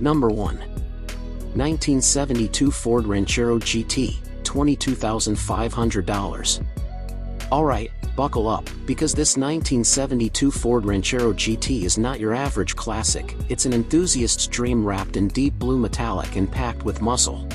Number 1. 1972 Ford Ranchero GT, $22,500. Alright, buckle up, because this 1972 Ford Ranchero GT is not your average classic. It's an enthusiast's dream wrapped in deep blue metallic and packed with muscle.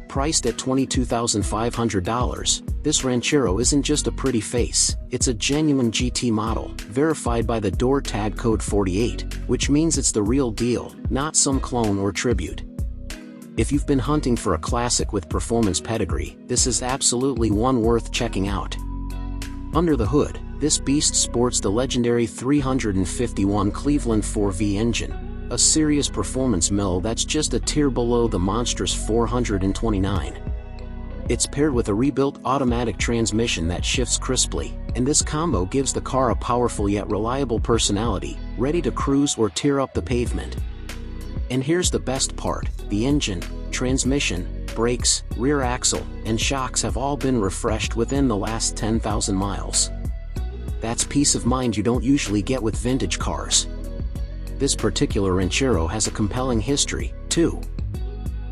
Priced at $22,500, this Ranchero isn't just a pretty face, it's a genuine GT model, verified by the door tag code 48, which means it's the real deal, not some clone or tribute. If you've been hunting for a classic with performance pedigree, this is absolutely one worth checking out. Under the hood, this beast sports the legendary 351 Cleveland 4V engine, a serious performance mill that's just a tier below the monstrous 429. It's paired with a rebuilt automatic transmission that shifts crisply, and this combo gives the car a powerful yet reliable personality, ready to cruise or tear up the pavement. And here's the best part: the engine, transmission, brakes, rear axle, and shocks have all been refreshed within the last 10,000 miles. That's peace of mind you don't usually get with vintage cars. This particular Ranchero has a compelling history, too.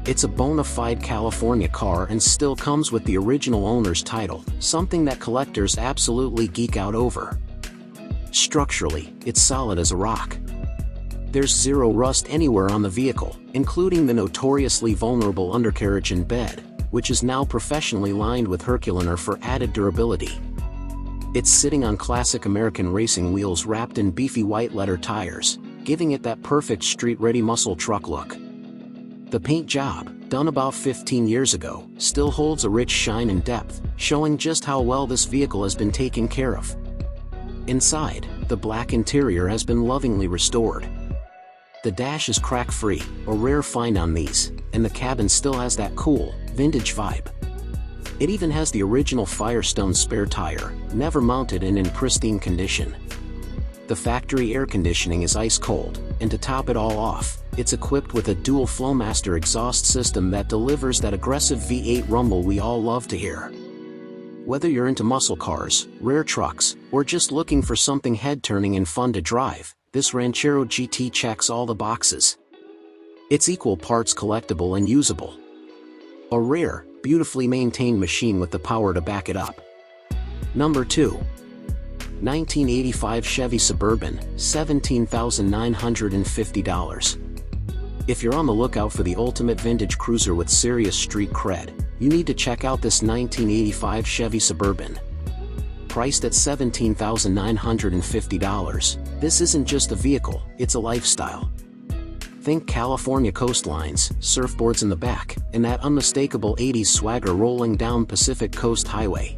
It's a bona fide California car and still comes with the original owner's title, something that collectors absolutely geek out over. Structurally, it's solid as a rock. There's zero rust anywhere on the vehicle, including the notoriously vulnerable undercarriage and bed, which is now professionally lined with Herculaner for added durability. It's sitting on classic American racing wheels wrapped in beefy white leather tires, giving it that perfect street-ready muscle truck look. The paint job, done about 15 years ago, still holds a rich shine and depth, showing just how well this vehicle has been taken care of. Inside, the black interior has been lovingly restored. The dash is crack-free, a rare find on these, and the cabin still has that cool, vintage vibe. It even has the original Firestone spare tire, never mounted and in pristine condition. The factory air conditioning is ice cold, and to top it all off, it's equipped with a dual Flowmaster exhaust system that delivers that aggressive V8 rumble we all love to hear. Whether you're into muscle cars, rare trucks, or just looking for something head-turning and fun to drive, this Ranchero GT checks all the boxes. It's equal parts collectible and usable. A rare, beautifully maintained machine with the power to back it up. Number 2. 1985 Chevy Suburban, $17,950. If you're on the lookout for the ultimate vintage cruiser with serious street cred, you need to check out this 1985 Chevy Suburban. Priced at $17,950, this isn't just a vehicle, it's a lifestyle. Think California coastlines, surfboards in the back, and that unmistakable 80s swagger rolling down Pacific Coast Highway.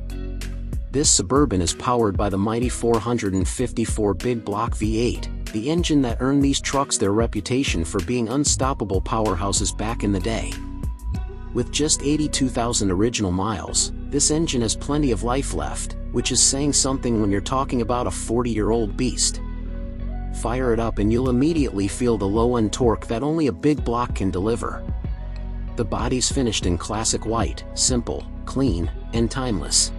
This Suburban is powered by the mighty 454 big block V8, the engine that earned these trucks their reputation for being unstoppable powerhouses back in the day. With just 82,000 original miles, this engine has plenty of life left, which is saying something when you're talking about a 40-year-old beast. Fire it up and you'll immediately feel the low-end torque that only a big block can deliver. The body's finished in classic white, simple, clean, and timeless.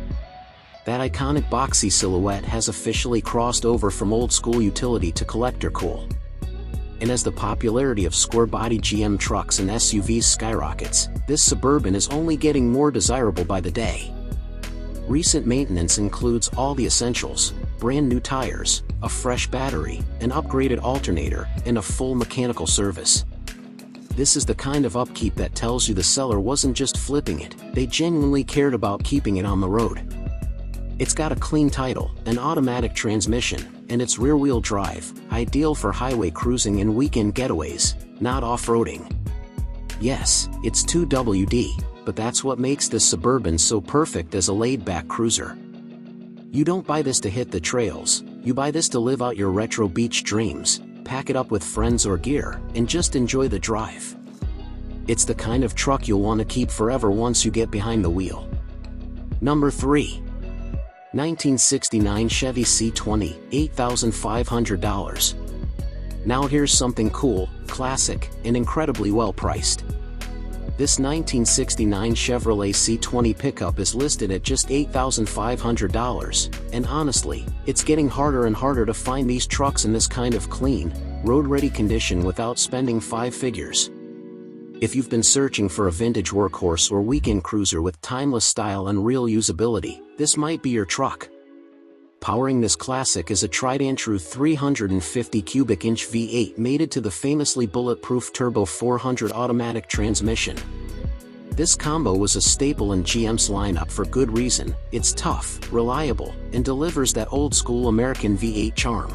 That iconic boxy silhouette has officially crossed over from old-school utility to collector cool. And as the popularity of square-body GM trucks and SUVs skyrockets, this Suburban is only getting more desirable by the day. Recent maintenance includes all the essentials: brand new tires, a fresh battery, an upgraded alternator, and a full mechanical service. This is the kind of upkeep that tells you the seller wasn't just flipping it, they genuinely cared about keeping it on the road. It's got a clean title, an automatic transmission, and it's rear-wheel drive, ideal for highway cruising and weekend getaways, not off-roading. Yes, it's 2WD, but that's what makes this Suburban so perfect as a laid-back cruiser. You don't buy this to hit the trails, you buy this to live out your retro beach dreams, pack it up with friends or gear, and just enjoy the drive. It's the kind of truck you'll want to keep forever once you get behind the wheel. Number 3. 1969 Chevy C20, $8,500. Now here's something cool, classic, and incredibly well priced. This 1969 Chevrolet C20 pickup is listed at just $8,500, and honestly, it's getting harder and harder to find these trucks in this kind of clean, road-ready condition without spending five figures. If you've been searching for a vintage workhorse or weekend cruiser with timeless style and real usability, this might be your truck. Powering this classic is a tried-and-true 350 cubic inch V8 mated to the famously bulletproof turbo 400 automatic transmission. This combo was a staple in GM's lineup for good reason. It's tough, reliable, and delivers that old-school American V8 charm.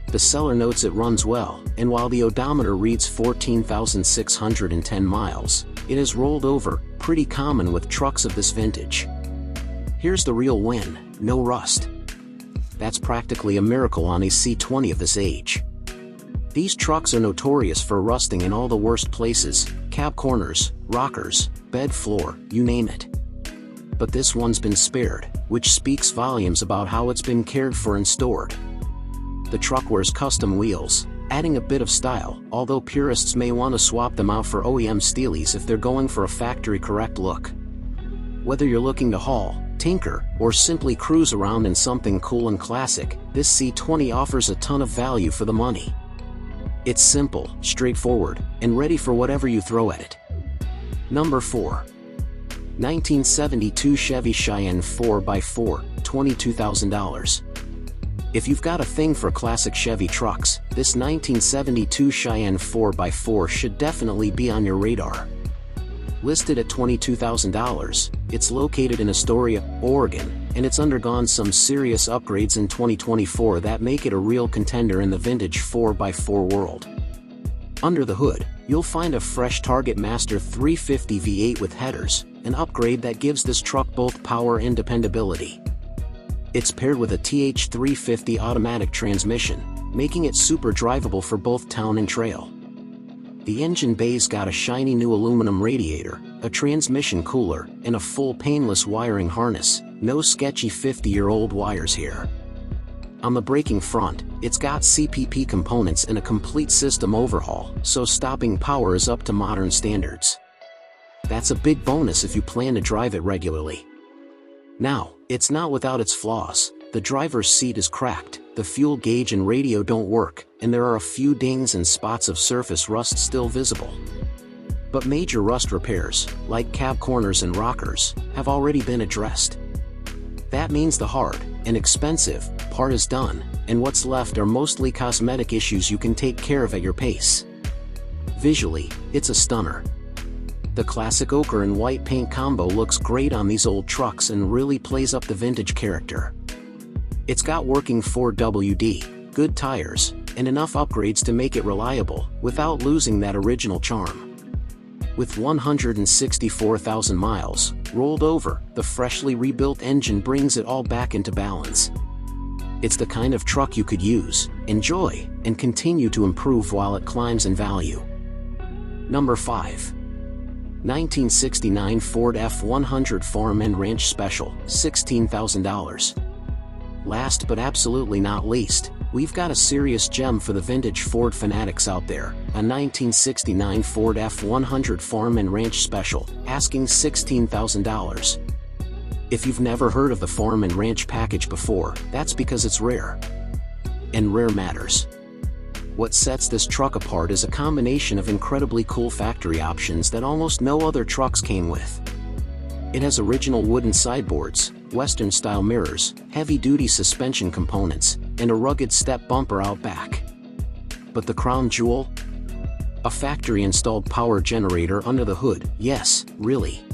The seller notes it runs well, and while the odometer reads 14,610 miles, it has rolled over, pretty common with trucks of this vintage. Here's the real win: no rust. That's practically a miracle on a C20 of this age. These trucks are notorious for rusting in all the worst places: cab corners, rockers, bed floor, you name it. But this one's been spared, which speaks volumes about how it's been cared for and stored. The truck wears custom wheels, adding a bit of style, although purists may want to swap them out for OEM steelies if they're going for a factory-correct look. Whether you're looking to haul, tinker, or simply cruise around in something cool and classic, this C20 offers a ton of value for the money. It's simple, straightforward, and ready for whatever you throw at it. Number 4. 1972 Chevy Cheyenne 4x4, $22,000. If you've got a thing for classic Chevy trucks, this 1972 Cheyenne 4x4 should definitely be on your radar. Listed at $22,000, it's located in Astoria, Oregon, and it's undergone some serious upgrades in 2024 that make it a real contender in the vintage 4x4 world. Under the hood, you'll find a fresh Target Master 350 V8 with headers, an upgrade that gives this truck both power and dependability. It's paired with a TH350 automatic transmission, making it super drivable for both town and trail. The engine bay's got a shiny new aluminum radiator, a transmission cooler, and a full painless wiring harness. No sketchy 50-year-old wires here. On the braking front, it's got CPP components and a complete system overhaul, so stopping power is up to modern standards. That's a big bonus if you plan to drive it regularly. Now, it's not without its flaws. The driver's seat is cracked, the fuel gauge and radio don't work, and there are a few dings and spots of surface rust still visible. But major rust repairs, like cab corners and rockers, have already been addressed. That means the hard, and expensive, part is done, and what's left are mostly cosmetic issues you can take care of at your pace. Visually, it's a stunner. The classic ochre and white paint combo looks great on these old trucks and really plays up the vintage character. It's got working Ford WD, good tires, and enough upgrades to make it reliable, without losing that original charm. With 164,000 miles rolled over, the freshly rebuilt engine brings it all back into balance. It's the kind of truck you could use, enjoy, and continue to improve while it climbs in value. Number 5. 1969 Ford F150 Farm and Ranch Special, $16,000. Last but absolutely not least, we've got a serious gem for the vintage Ford fanatics out there, a 1969 Ford F150 Farm and Ranch Special, asking $16,000. If you've never heard of the Farm and Ranch package before, that's because it's rare. And rare matters. What sets this truck apart is a combination of incredibly cool factory options that almost no other trucks came with. It has original wooden sideboards, Western-style mirrors, heavy-duty suspension components, and a rugged step bumper out back. But the crown jewel? A factory-installed power generator under the hood. Yes, really.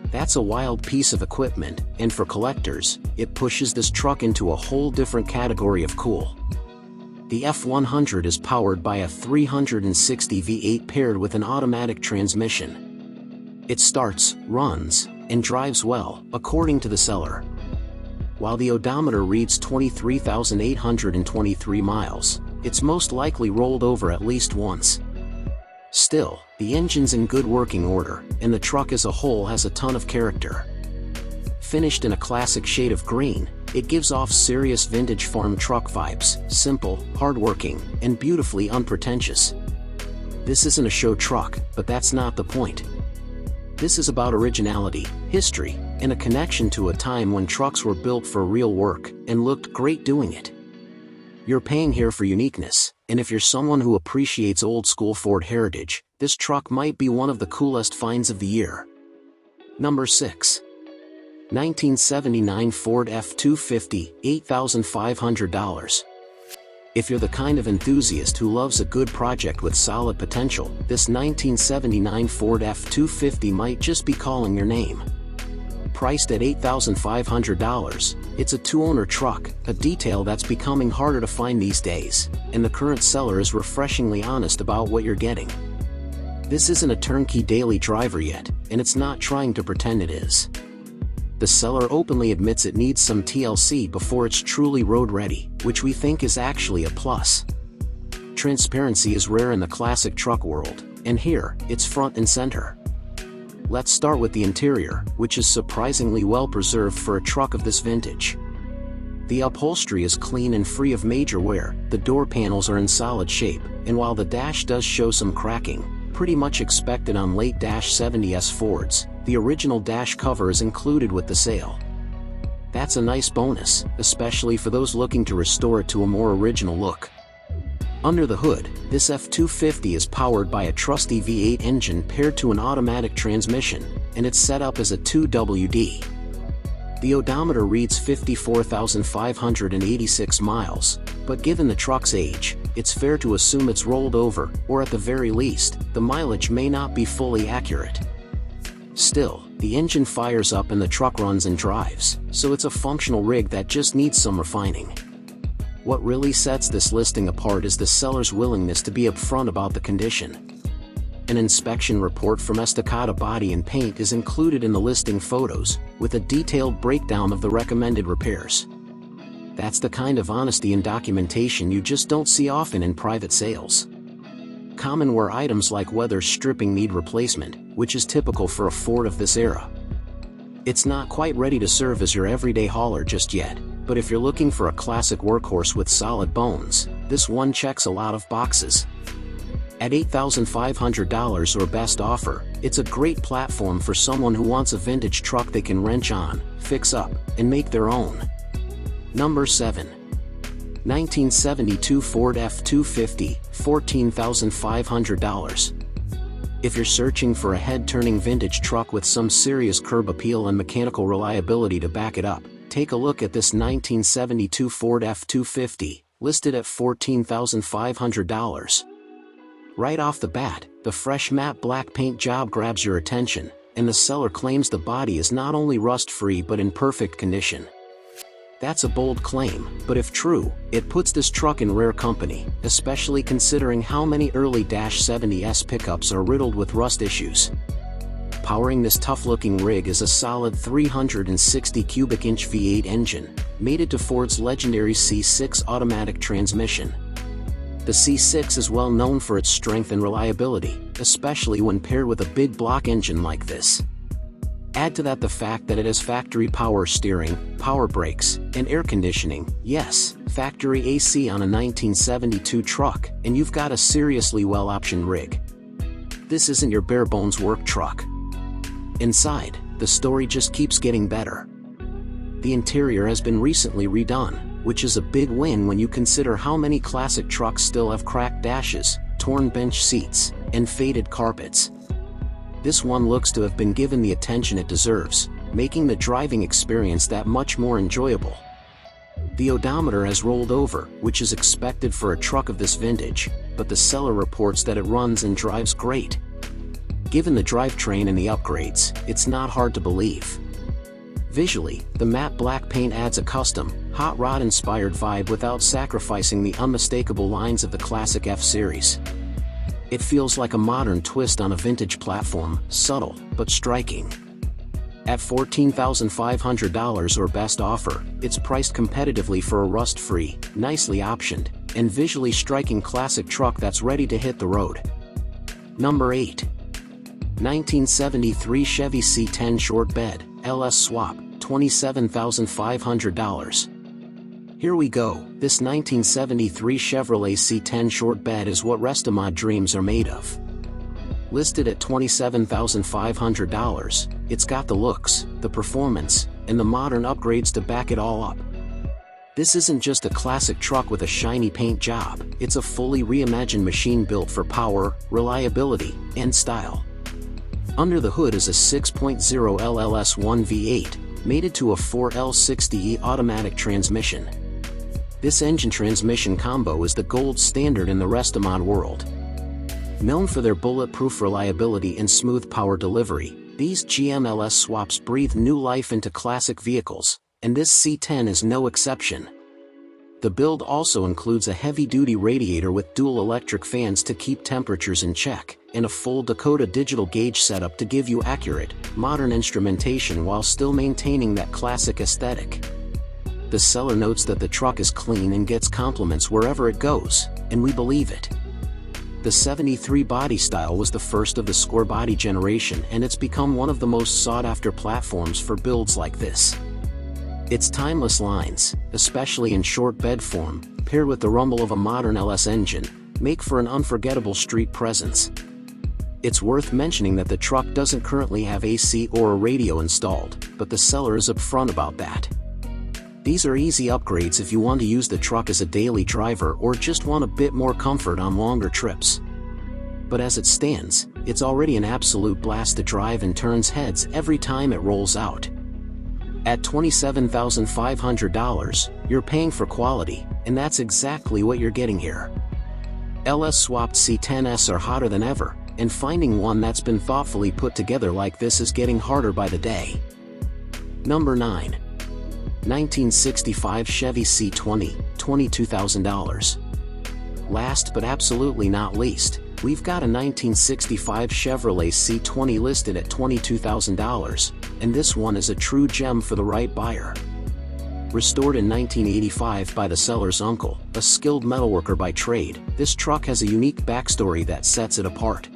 That's a wild piece of equipment, and for collectors, it pushes this truck into a whole different category of cool. The F150 is powered by a 360 V8 paired with an automatic transmission. It starts, runs, and drives well, according to the seller. While the odometer reads 23,823 miles, it's most likely rolled over at least once. Still, the engine's in good working order, and the truck as a whole has a ton of character. Finished in a classic shade of green, it gives off serious vintage farm truck vibes, simple, hardworking, and beautifully unpretentious. This isn't a show truck, but that's not the point. This is about originality, history, and a connection to a time when trucks were built for real work, and looked great doing it. You're paying here for uniqueness, and if you're someone who appreciates old-school Ford heritage, this truck might be one of the coolest finds of the year. Number 6. 1979 Ford F250, $8,500. If you're the kind of enthusiast who loves a good project with solid potential, this 1979 Ford F250 might just be calling your name. Priced at $8,500, it's a two-owner truck, a detail that's becoming harder to find these days, and the current seller is refreshingly honest about what you're getting. This isn't a turnkey daily driver yet, and it's not trying to pretend it is. The seller openly admits it needs some TLC before it's truly road-ready, which we think is actually a plus. Transparency is rare in the classic truck world, and here, it's front and center. Let's start with the interior, which is surprisingly well preserved for a truck of this vintage. The upholstery is clean and free of major wear, the door panels are in solid shape, and while the dash does show some cracking, pretty much expected on late -70s Fords, the original dash cover is included with the sale. That's a nice bonus, especially for those looking to restore it to a more original look. Under the hood, this F250 is powered by a trusty V8 engine paired to an automatic transmission, and it's set up as a 2WD. The odometer reads 54,586 miles, but given the truck's age, it's fair to assume it's rolled over, or at the very least, the mileage may not be fully accurate. Still, the engine fires up and the truck runs and drives, so it's a functional rig that just needs some refining. What really sets this listing apart is the seller's willingness to be upfront about the condition. An inspection report from Estacada Body and Paint is included in the listing photos, with a detailed breakdown of the recommended repairs. That's the kind of honesty and documentation you just don't see often in private sales. Common wear items like weather stripping need replacement, which is typical for a Ford of this era. It's not quite ready to serve as your everyday hauler just yet, but if you're looking for a classic workhorse with solid bones, this one checks a lot of boxes. At $8,500 or best offer, it's a great platform for someone who wants a vintage truck they can wrench on, fix up, and make their own. Number 7. 1972 Ford F250, $14,500. If you're searching for a head-turning vintage truck with some serious curb appeal and mechanical reliability to back it up, take a look at this 1972 Ford F250, listed at $14,500. Right off the bat, the fresh matte black paint job grabs your attention, and the seller claims the body is not only rust-free but in perfect condition. That's a bold claim, but if true, it puts this truck in rare company, especially considering how many early -70s pickups are riddled with rust issues. Powering this tough-looking rig is a solid 360 cubic inch V8 engine, mated to Ford's legendary C6 automatic transmission. The C6 is well known for its strength and reliability, especially when paired with a big block engine like this. Add to that the fact that it has factory power steering, power brakes, and air conditioning, yes, factory AC on a 1972 truck, and you've got a seriously well-optioned rig. This isn't your bare-bones work truck. Inside, the story just keeps getting better. The interior has been recently redone, which is a big win when you consider how many classic trucks still have cracked dashes, torn bench seats, and faded carpets. This one looks to have been given the attention it deserves, making the driving experience that much more enjoyable. The odometer has rolled over, which is expected for a truck of this vintage, but the seller reports that it runs and drives great. Given the drivetrain and the upgrades, it's not hard to believe. Visually, the matte black paint adds a custom, hot rod-inspired vibe without sacrificing the unmistakable lines of the classic F-Series. It feels like a modern twist on a vintage platform, subtle, but striking. At $14,500 or best offer, it's priced competitively for a rust-free, nicely optioned, and visually striking classic truck that's ready to hit the road. Number 8. 1973 Chevy C10 Short Bed, LS Swap, $27,500. Here we go, this 1973 Chevrolet C10 Short Bed is what restomod dreams are made of. Listed at $27,500, it's got the looks, the performance, and the modern upgrades to back it all up. This isn't just a classic truck with a shiny paint job, it's a fully reimagined machine built for power, reliability, and style. Under the hood is a 6.0 LLS1 V8, mated to a 4L60E automatic transmission. This engine-transmission combo is the gold standard in the Restomod world. Known for their bulletproof reliability and smooth power delivery, these GM LS swaps breathe new life into classic vehicles, and this C10 is no exception. The build also includes a heavy-duty radiator with dual electric fans to keep temperatures in check, and a full Dakota digital gauge setup to give you accurate, modern instrumentation while still maintaining that classic aesthetic. The seller notes that the truck is clean and gets compliments wherever it goes, and we believe it. The 73 body style was the first of the score body generation, and it's become one of the most sought-after platforms for builds like this. Its timeless lines, especially in short bed form, paired with the rumble of a modern LS engine, make for an unforgettable street presence. It's worth mentioning that the truck doesn't currently have AC or a radio installed, but the seller is upfront about that. These are easy upgrades if you want to use the truck as a daily driver or just want a bit more comfort on longer trips. But as it stands, it's already an absolute blast to drive and turns heads every time it rolls out. At $27,500, you're paying for quality, and that's exactly what you're getting here. LS-swapped C10s are hotter than ever, and finding one that's been thoughtfully put together like this is getting harder by the day. Number 9. 1965 Chevy C20, $22,000. Last but absolutely not least, we've got a 1965 Chevrolet C20 listed at $22,000, and this one is a true gem for the right buyer. Restored in 1985 by the seller's uncle, a skilled metalworker by trade, this truck has a unique backstory that sets it apart.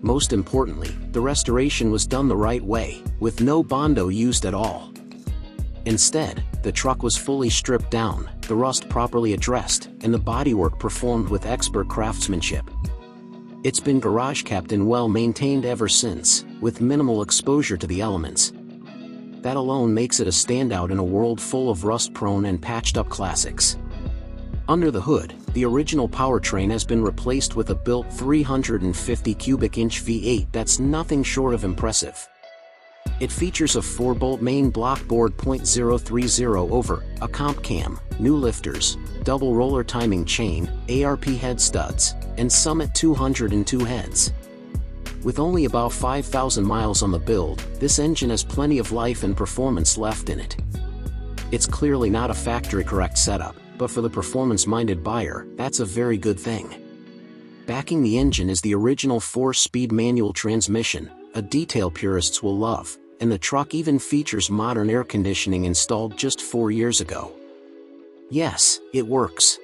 Most importantly, the restoration was done the right way, with no Bondo used at all. Instead, the truck was fully stripped down, the rust properly addressed, and the bodywork performed with expert craftsmanship. It's been garage kept and well maintained ever since, with minimal exposure to the elements. That alone makes it a standout in a world full of rust-prone and patched-up classics. Under the hood, the original powertrain has been replaced with a built 350 cubic inch V8 that's nothing short of impressive. It features a 4-bolt main block board .030 over, a comp cam, new lifters, double roller timing chain, ARP head studs, and Summit 202 heads. With only about 5,000 miles on the build, this engine has plenty of life and performance left in it. It's clearly not a factory-correct setup, but for the performance-minded buyer, that's a very good thing. Backing the engine is the original 4-speed manual transmission, a detail purists will love, and the truck even features modern air conditioning installed just 4 years ago. Yes, it works.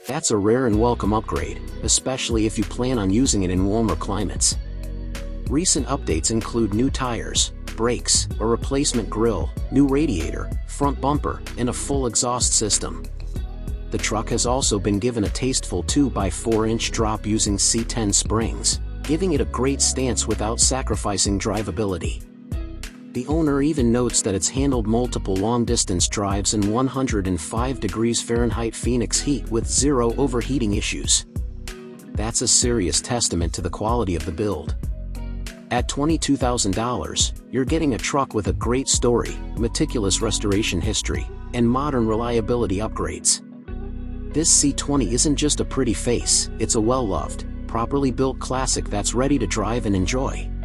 That's a rare and welcome upgrade, especially if you plan on using it in warmer climates. Recent updates include new tires, brakes, a replacement grille, new radiator, front bumper, and a full exhaust system. The truck has also been given a tasteful 2x4-inch drop using C10 springs, giving it a great stance without sacrificing drivability. The owner even notes that it's handled multiple long-distance drives in 105 degrees Fahrenheit Phoenix heat with zero overheating issues. That's a serious testament to the quality of the build. At $22,000, you're getting a truck with a great story, meticulous restoration history, and modern reliability upgrades. This C20 isn't just a pretty face, it's a well-loved, properly built classic that's ready to drive and enjoy.